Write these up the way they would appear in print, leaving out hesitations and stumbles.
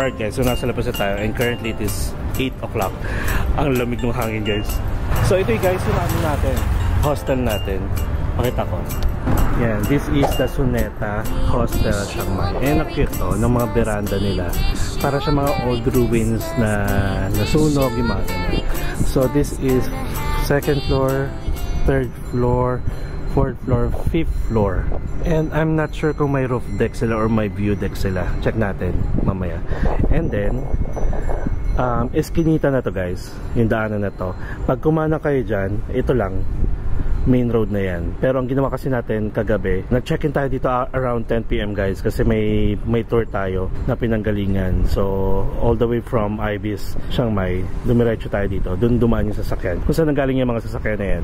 start guys. So nasa labas na tayo and currently it is 8 o'clock. Ang lamig ng hangin guys. So ito guys yung ano natin, hostel natin. Pakita ko. Yan, this is the Suneta Hostel Chiang Mai. And cute to, ng mga veranda nila. Para sa mga old ruins na nasunog, yung mga ganyan. So this is 2nd floor, 3rd floor, 4th floor, 5th floor. And I'm not sure kung may roof deck sila or may view deck sila. Check natin mamaya. And then Eskinita na to guys, yung daanan na to. Pag kumana kayo dyan, ito lang main road na yan. Pero ang ginawa kasi natin kagabi, nag-check-in tayo dito around 10 PM guys kasi may tour tayo na pinanggalingan. So all the way from Ibis, Chiang Mai, dumiretso tayo dito. Doon dumaan yung sasakyan. Kung saan nanggaling yung mga sasakyan na yan.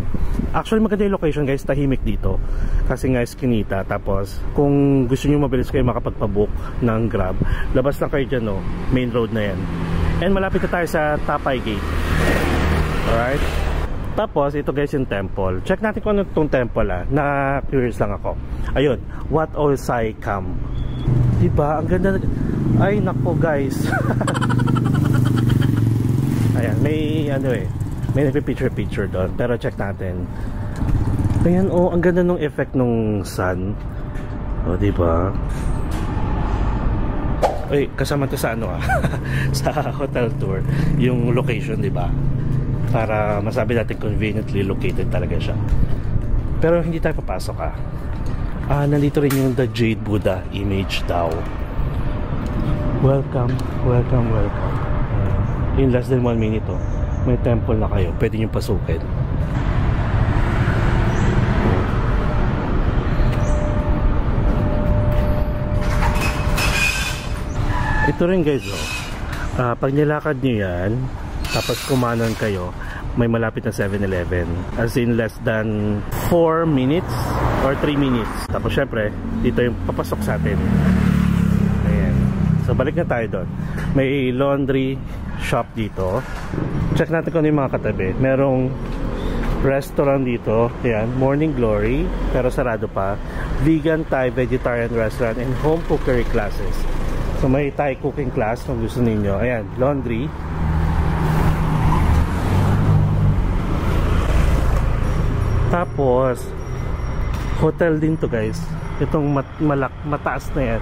Actually maganda yung location guys, tahimik dito. Kasi nga Eskinita. Tapos kung gusto nyo mabilis kayo makapagpabook ng Grab, labas lang kayo dyan, no? Main road na yan. And malapit na tayo sa Tapay Gate. Alright? Tapos, ito guys yung temple. Check natin kung ano itong temple na-curious lang ako. Ayun, Wat Ol Sai Kam. Diba? Ang ganda. Ay, nako guys. Ayan, may ano may nagpipicture doon. Pero check natin. Ayan, ang ganda nung effect nung sun. Diba? Ay, kasama to sa ano sa hotel tour. Yung location, diba? Para masabi natin conveniently located talaga siya. Pero hindi tayo papasok nandito rin yung the Jade Buddha image daw. Welcome, welcome, welcome. In less than 1 minute may temple na kayo, pwede nyo pasukin. Ito rin guys pag nilakad nyo yan, tapos kumanan kayo, may malapit na 7-Eleven. As in less than 4 minutes or 3 minutes. Tapos syempre, dito yung papasok sa atin. Ayan. So balik na tayo doon. May laundry shop dito. Check natin kung ano yung mga katabi. Merong restaurant dito. Ayan, Morning Glory. Pero sarado pa. Vegan, Thai, vegetarian restaurant and home cookery classes. So may Thai cooking class kung gusto ninyo. Ayan, laundry. Tapos hotel din to guys. Itong mataas na yan.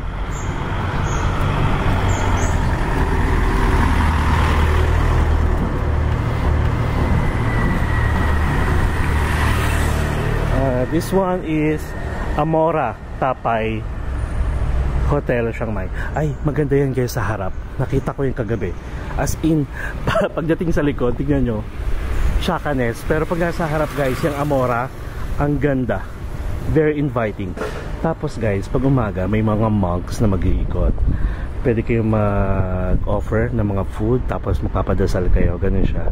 This one is Amora Tapay Hotel Chiang Mai. Ay, maganda yan guys sa harap. Nakita ko yung kagabi. As in, pagdating sa likod, tignan nyo, Shakanes. Pero pag nasa harap guys, yung Amora, ang ganda. Very inviting. Tapos guys, pag umaga, may mga monks na mag-iikot. Pwede kayong mag-offer ng mga food, tapos magpapadasal kayo. Ganun siya.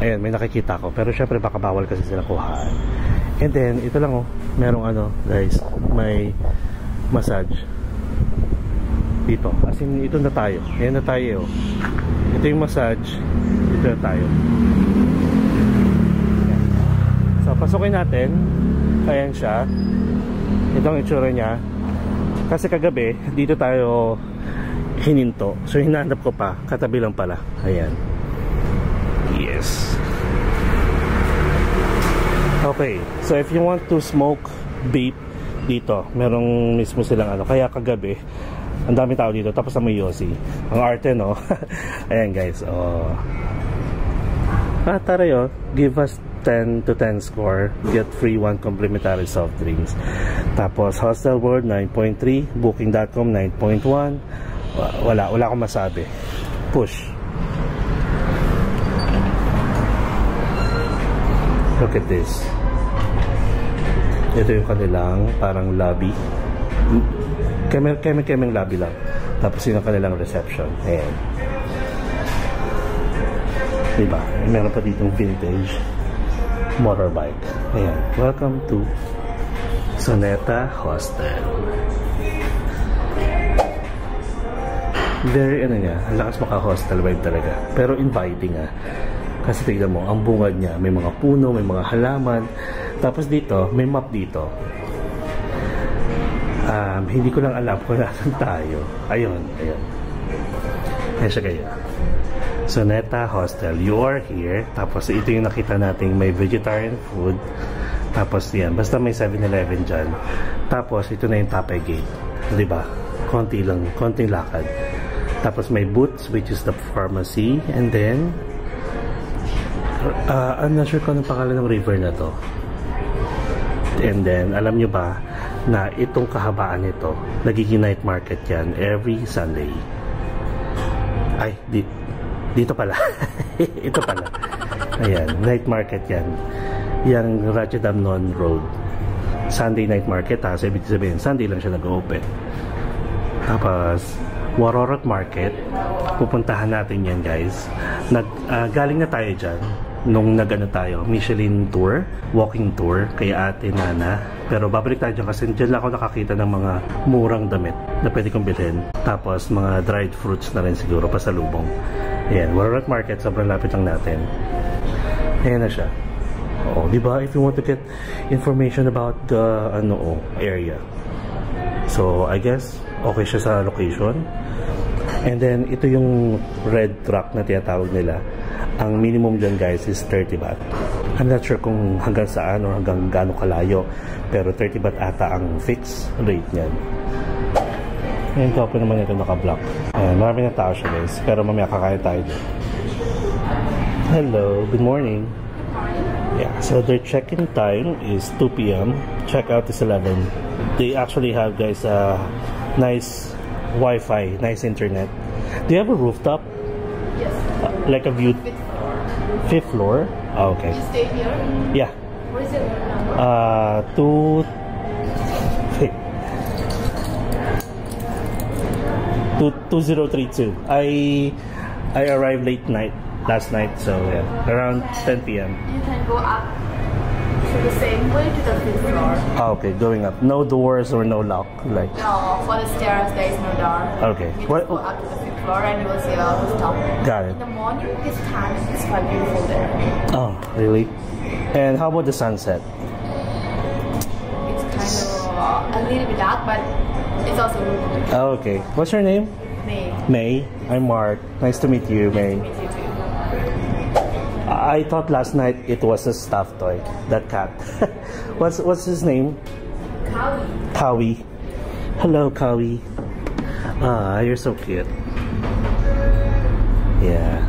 Ayan, may nakikita ko. Pero syempre baka bawal kasi sila kuhaan. And then, ito lang merong guys, may massage dito. As in, ito na tayo. Ayan na tayo. Ito yung massage. Dito na tayo. So, pasukin natin. Ayan siya. Ito ang itsura niya. Kasi kagabi, dito tayo hininto. So, hinanap ko pa. Katabi lang pala. Ayan. Yes. Okay. So, if you want to smoke vape dito, merong mismo silang Kaya kagabi, ang dami tao dito. Tapos may Yossi. Ang arte, no? Ayan, guys. Tara give us 10 to 10 score, get free 1 complimentary soft drinks. Tapos Hostel World 9.3, Booking.com 9.1. Wala akong masabi. Push. Look at this. Ito yung kanilang parang lobby. Kemeng lobby lang. Tapos yung kanilang reception. Ayan. Diba? Meron pa ditong vintage motorbike. Ayan. Welcome to Suneta Hostel. Very ang lakas maka-hostel vibe talaga. Pero inviting Kasi tignan mo, ang bungad niya, may mga puno, may mga halaman. Tapos dito, may map dito. Hindi ko lang alam kung nasan tayo. Ayun. Ayan siya kayo. Soneta Hostel. You are here. Tapos ito yung nakita nating may vegetarian food. Tapos yan. Basta may 7-Eleven dyan. Tapos ito na yung Tapay Gate. Diba? Konti lang. Konting lakad. Tapos may Boots, which is the pharmacy. And then I'm not sure kung anong pangalan ng river na to. And then, alam nyo ba na itong kahabaan nito, nagiging night market yan every Sunday. Ay, dito pala. Ito pala. Ayan, night market yan. Yang Ratchadamnon Road. Sunday night market, ha? So, ibig sabihin, Sunday lang siya nag-open. Tapos, Warorot Market. Pupuntahan natin yan, guys. Galing na tayo dyan. Nung nag-ano tayo, Michelin tour, walking tour, kay Ate Nana. Pero babalik tayo dyan kasi dyan lang ako nakakita ng mga murang damit na pwede kong bilhin. Tapos mga dried fruits na rin siguro, pasalubong. Ayan, Warorot Market, sobrang lapit lang natin. Ayan na siya. Oo, diba? If you want to get information about the area. So, I guess, okay siya sa location. And then, ito yung red truck na tinatawag nila. Ang minimum dyan, guys, is 30 baht. I'm not sure kung hanggang saan or hanggang gaano kalayo. Pero 30 baht ata ang fixed rate niyan. Ngayon ko po naman ito naka-block. Marami na tao siya, guys. Pero mamaya kakain tayo dyan. Hello, good morning. Yeah, so their check-in time is 2 p.m. Check-out is 11. They actually have, guys, nice Wi-Fi, nice internet. Do you have a rooftop? Yes. Like a view? Fifth floor? Oh, okay. You stay here? Yeah. What is your number? 2032. I arrived last night, so yeah, around 10 p.m. You can go up to the same way to the fifth floor. Oh, okay, going up. No doors or no lock, like. No, for the stairs there is no door. Okay. You just go up to the fifth floor and you will see a rooftop. Got it. In the morning, this time is quite beautiful there. Oh, really? And how about the sunset? It's kind of a little bit dark, but it's also good. Oh, okay. What's your name? May. May. I'm Mark. Nice to meet you, May. Meet you too. I thought last night it was a stuffed toy, that cat. What's his name? Kawi. Kawi. Hello, Kawi. Ah, you're so cute. Yeah.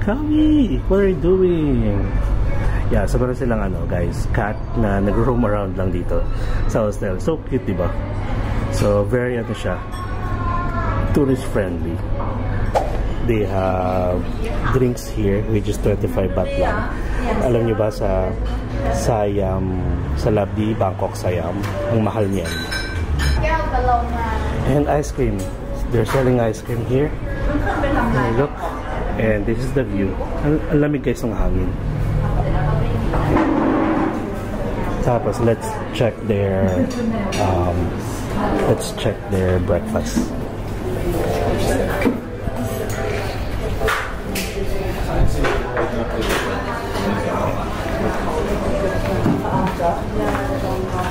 Kawi, what are you doing? Yeah, sobrang silang guys, cat na nag-roam around lang dito sa hostel. So cute, diba? So very siya, tourist friendly. They have drinks here which is 25 baht lang. Alam niyo ba sa Siam, sa Labdi, Bangkok, Siam, ang mahal niyan. And ice cream. They're selling ice cream here. Look. And this is the view. Ang lamig guys ng hangin. Tapos let's check their breakfast.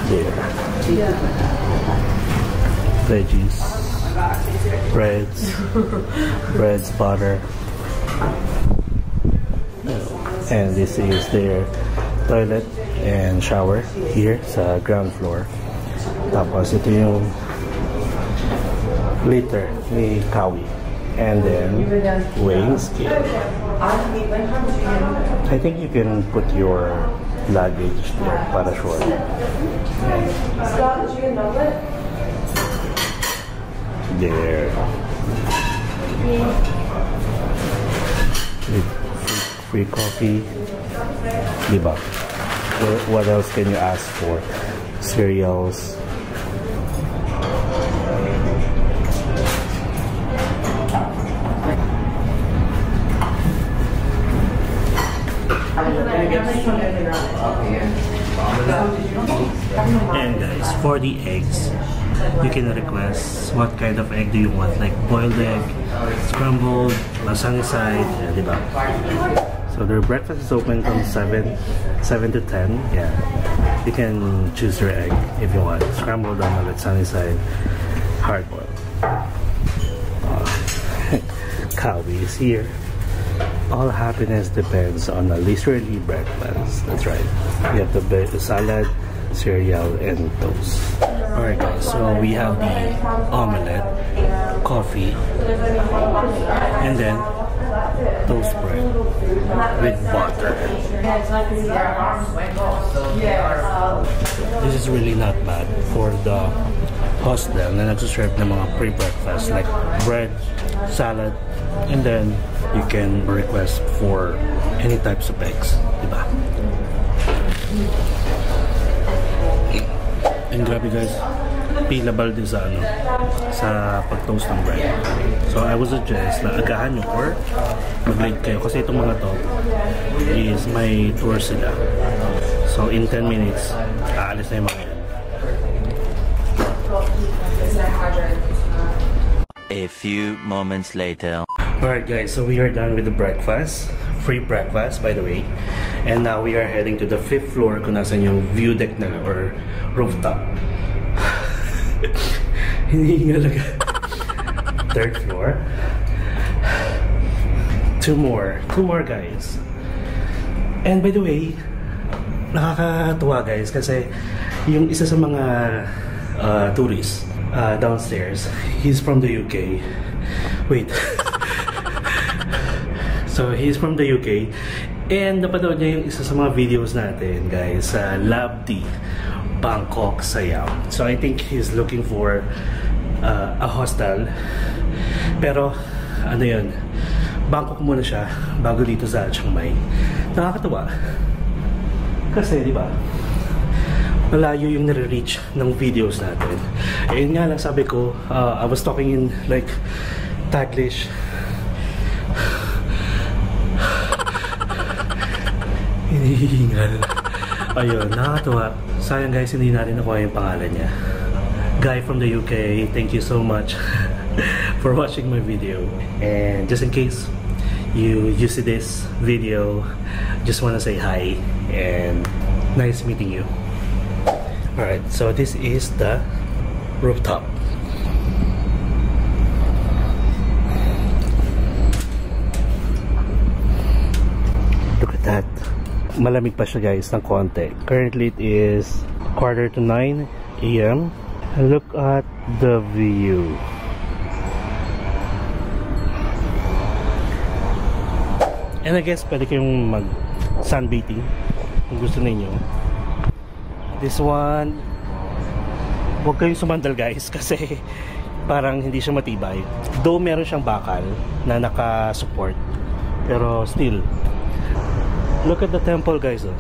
There. Veggies, breads, butter. And this is their toilet and shower here sa ground floor. Tapos ito yung litter ni Kawi. And then weighing scale. I think you can put your luggage there para sure. There. Free coffee. Diba? What else can you ask for? Cereals. And guys, for the eggs, you can request what kind of egg do you want, like boiled egg, scrambled, sunny side, diba? So their breakfast is open from 7 to 10. Yeah, you can choose your egg if you want, scrambled omelet, sunny side, hard boiled. Kawi is here. All happiness depends on a leisurely breakfast. That's right. You have the salad, cereal, and toast. Alright guys, so we have the omelette, coffee, and then toast bread with butter. This is really not bad for the hostel na nagsaserve ng mga pre-breakfast like bread, salad, and then you can request for any types of eggs, diba? And grabe guys, pila balde sa sa pag-toast ng bread. So I would suggest na agahan nyo or mag-late kayo kasi itong mga to is may tour sila. So in 10 minutes, aalis na yung mga yan. A few moments later. Alright guys, so we are done with the breakfast. Free breakfast by the way. And now we are heading to the 5th floor kung nasan yung view deck na or rooftop. Hindi nga laga. 3rd floor. Two more guys. And by the way, nakakatuwa guys kasi yung isa sa mga tourists downstairs, he's from the UK. Wait. So he's from the UK and napanood niya yung isa sa mga videos natin guys sa Labdi, Bangkok, Siam. So I think he's looking for a hostel. Pero ano yun, Bangkok muna siya bago dito sa Chiang Mai. Nakakatawa kasi di ba malayo yung nare-reach ng videos natin. Ayun nga lang sabi ko, I was talking in like Taglish. Hinihingal. Ayun, nakakatawa. Sayang guys, hindi natin nakuha yung pangalan niya. Guy from the UK, thank you so much for watching my video. And just in case you see this video, just want to say hi and nice meeting you. Alright, so this is the rooftop. Look at that. Malamig pa siya guys ng konti. Currently it is 8:45 AM. Look at the view. And I guess pwede kayong mag sunbathing kung gusto ninyo. This one, huwag kayong sumandal guys kasi parang hindi siya matibay. Though meron siyang bakal na naka-support, pero still, look at the temple guys. Oh.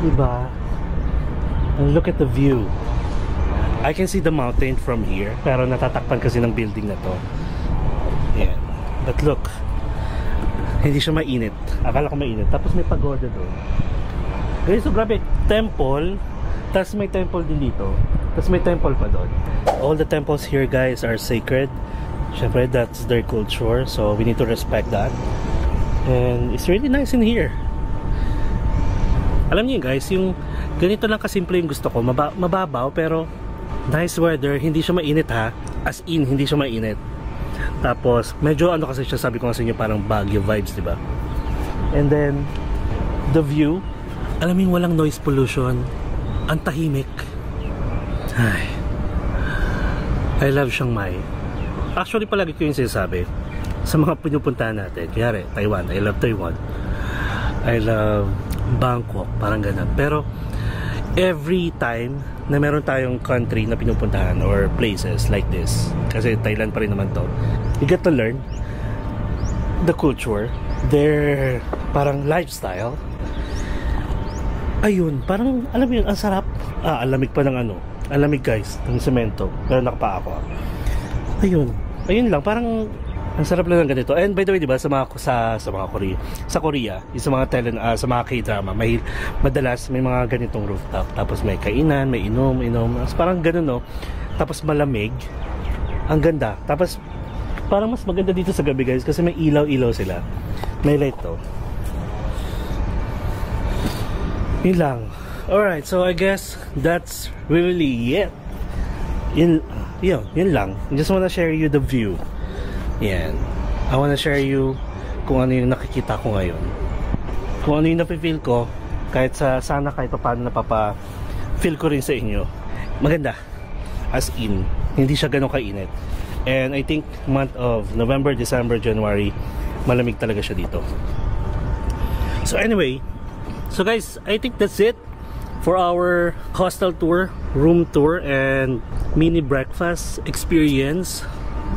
Diba? And look at the view. I can see the mountain from here, pero natatakpan kasi ng building na to. Yeah. But look, hindi siya mainit. Akala ko mainit. Tapos may pagoda doon. Guys, so grabe. Temple. Tapos may temple din dito. Tapos may temple pa doon. All the temples here guys are sacred. Syempre, that's their culture. So we need to respect that. And it's really nice in here. Alam niyo guys, yung ganito lang kasimple yung gusto ko. Mababaw pero nice weather. Hindi siya mainit ha. As in, hindi siya mainit. Tapos, medyo ano kasi siya, sabi ko nga sa inyo, parang Baguio vibes, diba? And then, the view, alam mo yung walang noise pollution. Ang tahimik. Ay. I love Chiang Mai. Actually, palagi ko yung sinasabi sa mga pinupuntahan natin. Kaya Taiwan, I love Taiwan. I love Bangkok, parang ganun. Pero, every time na meron tayong country na pinupuntahan or places like this, kasi Thailand pa rin naman to, you get to learn the culture, their parang lifestyle. Ayun, parang alam mo yun, ang sarap. Alamig pa ng ano, alamig guys, ng semento, pero nakapa ako. Ayun lang, parang ang sarap lang ng ganito. And by the way, diba, sa mga Korea, yung sa mga sa mga K-drama, madalas may mga ganitong rooftop. Tapos may kainan, may inom. Parang ganun, no? Tapos malamig. Ang ganda. Tapos parang mas maganda dito sa gabi, guys, kasi may ilaw-ilaw sila. May light to. Yun lang. Alright, so I guess that's really it. yun lang. Just wanna share you the view. Yan. I wanna share you kung ano yung nakikita ko ngayon. Kung ano yung napifeel ko, kahit sana kahit paano napapa-feel ko rin sa inyo. Maganda. As in, hindi siya ganun kainit. And I think month of November, December, January, malamig talaga siya dito. So anyway, so guys, I think that's it for our hostel tour, room tour, and mini breakfast experience.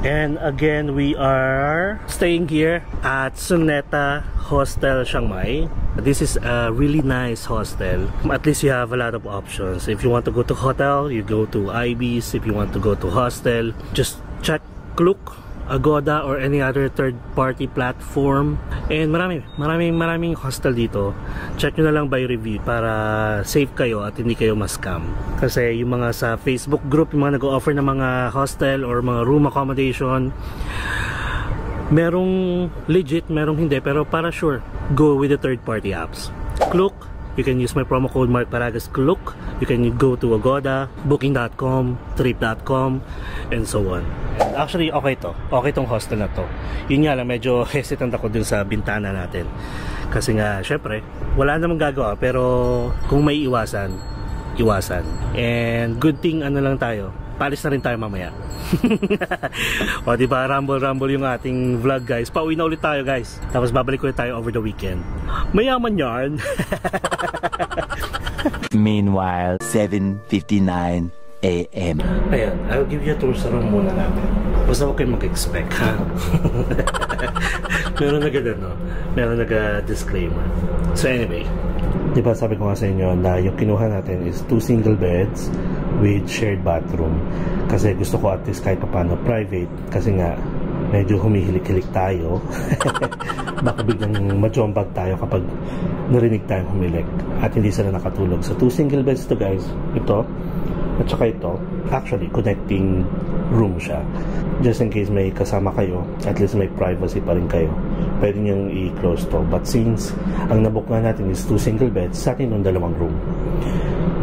And again, we are staying here at Suneta Hostel, Chiang Mai. This is a really nice hostel. At least you have a lot of options. If you want to go to hotel, you go to Ibis. If you want to go to hostel, just check Klook, Agoda, or any other third-party platform. And maraming hostel dito. Check nyo na lang by review para safe kayo at hindi kayo ma-scam. Kasi yung mga sa Facebook group, yung mga nag-offer ng mga hostel or mga room accommodation, merong legit, merong hindi. Pero para sure, go with the third-party apps. Klook, you can use my promo code MarkParagasKlook. You can go to Agoda, Booking.com, Trip.com, and so on. And actually, okay to. Okay tong hostel na to. Yun nga lang, medyo hesitant ako dun sa bintana natin. Kasi nga, syempre, wala namang gagawa. Pero kung may iwasan. And good thing, ano lang tayo, palis na rin tayo mamaya. O diba, rumble yung ating vlog, guys. Pauwi na ulit tayo, guys. Tapos babalik ulit tayo over the weekend. Mayaman yarn. Meanwhile, 7:59 AM. Ayan, I'll give you a tour sa room muna natin. Basta huwag kayong mag-expect, ha? Meron nag-disclaimer. So anyway, diba sabi ko nga sa inyo na yung kinuha natin is 2 single beds with shared bathroom. Kasi gusto ko at least kahit paano private. Kasi nga, medyo humihilik-hilik tayo. Baka biglang majombag tayo kapag narinig tayong humilik at hindi sila nakatulog. So 2 single beds to, guys. Ito at saka ito, actually connecting room siya. Just in case may kasama kayo, at least may privacy pa rin kayo. Pwede niyong i-close to. But since ang nabook nga natin is 2 single beds, sa atin yung 2 room.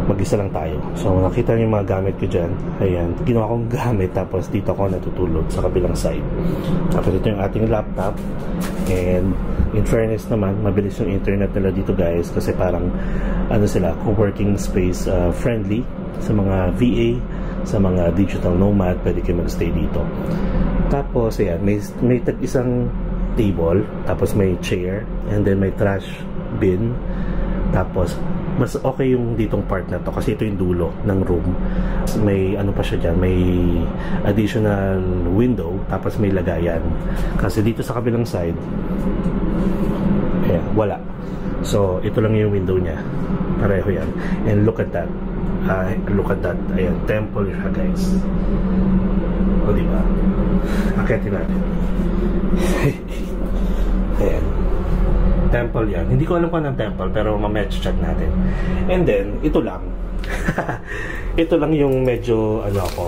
Mag-isa lang tayo. So nakita niyo yung mga gamit ko dyan. Ayan, ginawa kong gamit. Tapos dito ako natutulog sa kabilang side. Tapos ito yung ating laptop. And in fairness naman, mabilis yung internet nila dito, guys. Kasi parang ano sila, co-working space friendly sa mga VA, sa mga digital nomad. Pwede kayo magstay dito. Tapos ayan, may isang table. Tapos may chair. And then may trash bin. Tapos mas okay yung ditong part na to kasi ito yung dulo ng room. May ano pa siya dyan, may additional window, tapos may lagayan. Kasi dito sa kabilang side, ayan, wala. So ito lang yung window niya. Pareho yan. And look at that. Ayan, temple siya, guys. O diba? Akitin natin. Ayan, temple yan. Hindi ko alam kung anong temple, pero mamaya check natin. And then, ito lang. Ito lang yung medyo, ano ako.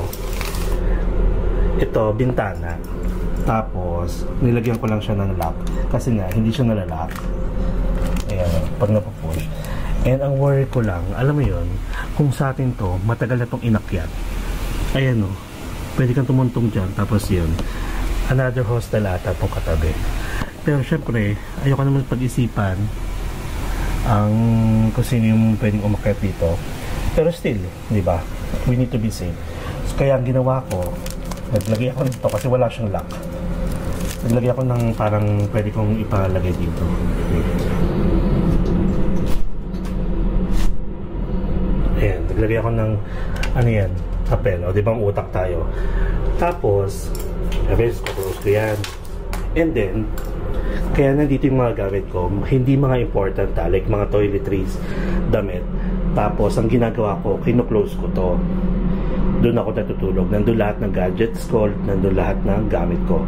Ito, bintana. Tapos, nilagyan ko lang siya ng lock. Kasi nga, hindi siya nalalock. Ayan, pag napapush. And ang worry ko lang, alam mo yun, kung sa atin to, matagal na itong inakyat. Ayan o. Pwede kang tumuntong dyan. Tapos yun, another hostel ata itong katabi. Pero syempre, ayoko naman pag-isipan ang kung sino yung pwedeng umakyat dito. Pero still, di ba? We need to be safe. So, kaya ang ginawa ko, naglagay ako nito kasi wala siyang lock. Naglagay ako ng parang pwede kong ipalagay dito. Ayan, naglagay ako ng ano yan, papel. O, di ba ang utak tayo? Tapos, close ko yan. And then, kaya nandito yung mga gamit ko, hindi mga important like mga toiletries, damit. Tapos ang ginagawa ko, kino-close ko to. Doon ako natutulog. Nandun lahat ng gadgets ko, nandun lahat ng gamit ko.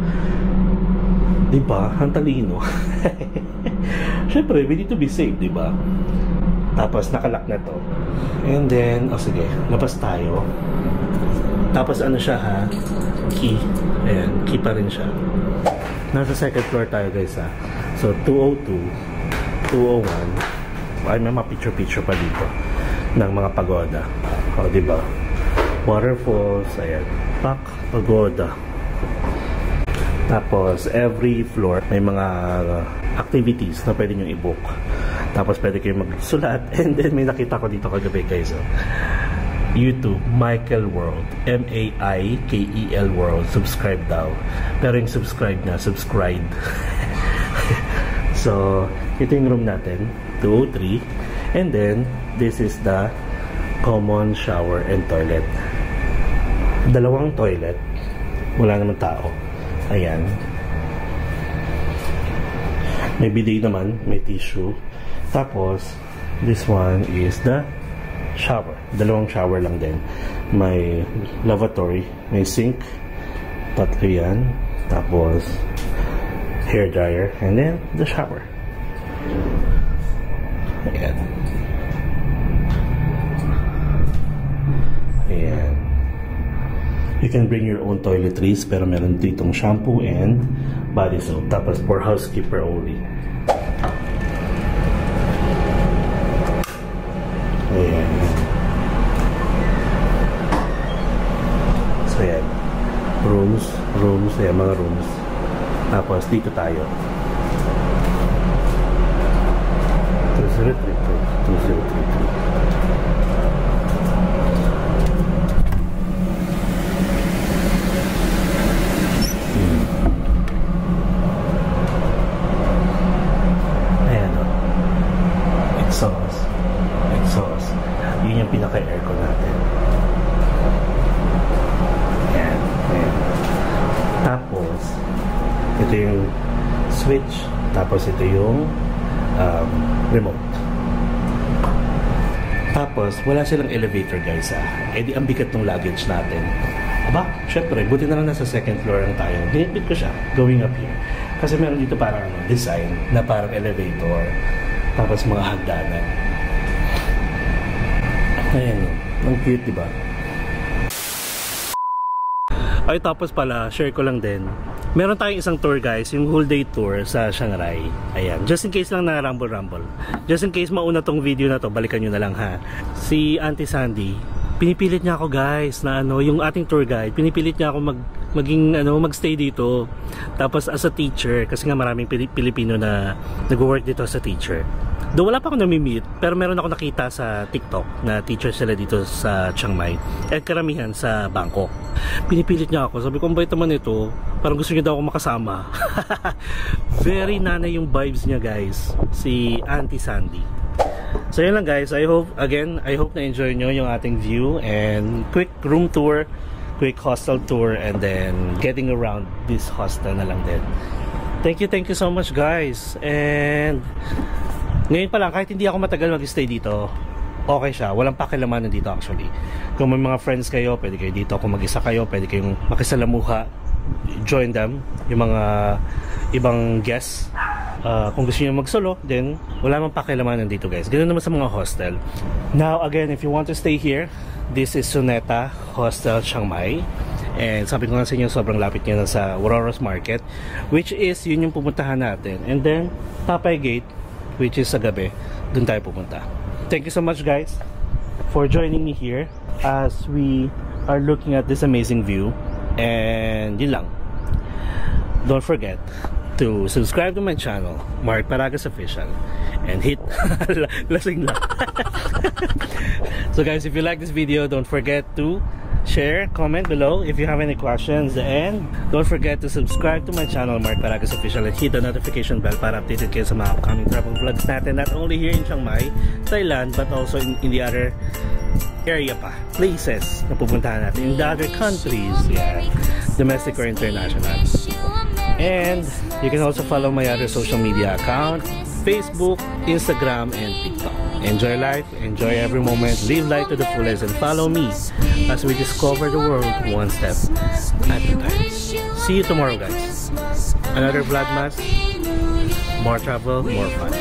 Diba? Ang talino. Syempre, we need to be safe, diba? Tapos nakalock na to. And then, sige, labas tayo. Tapos ano siya, ha? Key. Ayan, key pa rin siya. Nasa second floor tayo, guys, ha. So 202, 201. Ay, may mga picture pa dito ng mga pagoda. O, diba? Waterfalls, ayan. Pak Pagoda. Tapos every floor may mga activities na pwede nyo i-book. Tapos pwede kayo magsulat. And then may nakita ko dito kagabi guys. YouTube, Michael World. M-A-I-K-E-L World. Subscribe daw. Pero yung subscribe na, subscribe. So, ito yung room natin. 203. And then, this is the common shower and toilet. Dalawang toilet. Wala naman tao. Ayan. May bidet naman. May tissue. Tapos, this one is the shower. Dalawang shower lang din. May lavatory. May sink. Tatlo yan. Tapos, hair dryer. And then, the shower. Ayan. Ayan. You can bring your own toiletries, pero meron ditong shampoo and body soap. Tapos, for housekeeper only. Ayan. So, ayan. Rooms. Ayan, mga rooms. Tapos, dito tayo. 2033. Ayan o. Exhaust. Yun yung pinaka-aircon natin. Ayan. Tapos, ito yung switch. Tapos, ito yung remote. Tapos, wala silang elevator guys Eh di ang bigat ng luggage natin. Aba, syempre, buti na lang nasa second floor lang tayo. Dinipit ko siya, going up here. Kasi meron dito parang design na parang elevator. Tapos mga hagdanan. Ayan o. Ang cute, diba? Ay, tapos pala, share ko lang din. Meron tayong isang tour guys, yung whole day tour sa Chiang Rai. Ayan, just in case lang na rumble. Just in case mauna tong video na to, balikan nyo na lang ha. Si Auntie Sandy, pinipilit niya ako guys na yung ating tour guide, pinipilit niya ako magstay dito. Tapos as a teacher, kasi nga maraming Pilipino na nag-work dito as a teacher. Though wala pa ako nami-meet, pero meron ako nakita sa TikTok na teacher sila dito sa Chiang Mai. At karamihan sa Bangkok. Pinipilit niya ako. Sabi ko, ang bait naman ito. Parang gusto niya daw ako makasama. Very nanay yung vibes niya guys. Si Auntie Sandy. So yun lang guys. I hope na enjoy nyo yung ating view. And quick room tour, quick hostel tour, and then getting around this hostel na lang din. Thank you so much guys. And ngayon pa lang, kahit hindi ako matagal mag-stay dito, okay siya. Walang pakilamanan dito actually. Kung may mga friends kayo, pwede kayo dito. Kung mag-isa kayo, pwede kayong makisalamuha. Join them. Yung mga ibang guests. Kung gusto nyo mag-solo, then wala mang pakilamanan dito guys. Ganun naman sa mga hostel. Now again, if you want to stay here, this is Suneta Hostel Chiang Mai. And sabi ko nga sa inyo, sobrang lapit nyo na sa Wororos Market, which is yun yung pupuntahan natin. And then Tapay Gate, which is sa gabi, dun tayo pupunta. Thank you so much guys for joining me here as we are looking at this amazing view. And yun lang, don't forget to subscribe to my channel, Mark Paragas Official, and hit lasing lang. So guys, if you like this video, don't forget to share, comment below if you have any questions, and don't forget to subscribe to my channel, Mark Paragas Official, and hit the notification bell para updated kayo sa mga upcoming travel vlogs natin, not only here in Chiang Mai, Thailand, but also in the other area pa, places na pupuntahan natin, in the other countries, domestic or international. And you can also follow my other social media account, Facebook, Instagram, and TikTok. Enjoy life, enjoy every moment, live life to the fullest, and follow me as we discover the world one step at a time. See you tomorrow guys. Another Vlogmas, more travel, more fun.